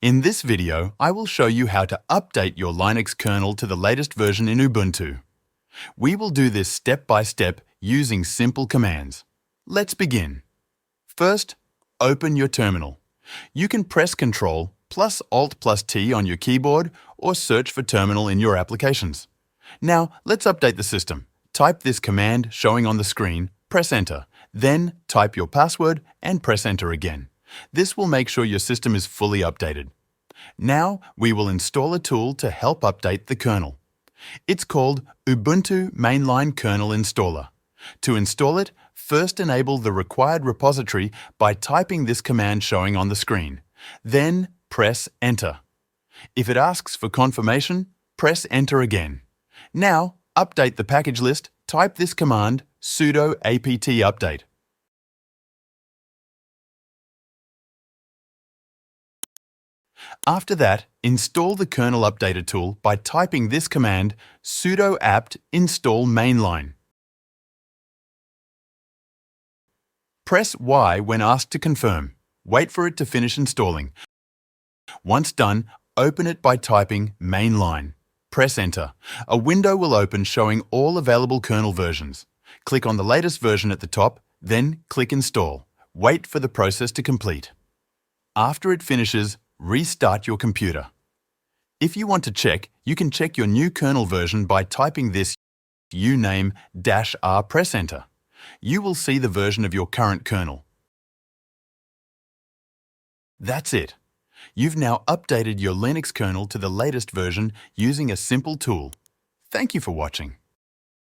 In this video, I will show you how to update your Linux kernel to the latest version in Ubuntu. We will do this step by step using simple commands. Let's begin. First, open your terminal. You can press Ctrl plus Alt plus T on your keyboard or search for terminal in your applications. Now, let's update the system. Type this command showing on the screen, press Enter, then type your password and press Enter again. This will make sure your system is fully updated. Now, we will install a tool to help update the kernel. It's called Ubuntu Mainline Kernel Installer. To install it, first enable the required repository by typing this command showing on the screen. Then press Enter. If it asks for confirmation, press Enter again. Now, update the package list, type this command sudo apt update. After that, install the kernel updater tool by typing this command sudo apt install mainline. Press Y when asked to confirm. Wait for it to finish installing. Once done, open it by typing mainline. Press Enter. A window will open showing all available kernel versions. Click on the latest version at the top, then click Install. Wait for the process to complete. After it finishes, restart your computer. If you want to check, you can check your new kernel version by typing this uname -r, press Enter. You will see the version of your current kernel. That's it. You've now updated your Linux kernel to the latest version using a simple tool. Thank you for watching.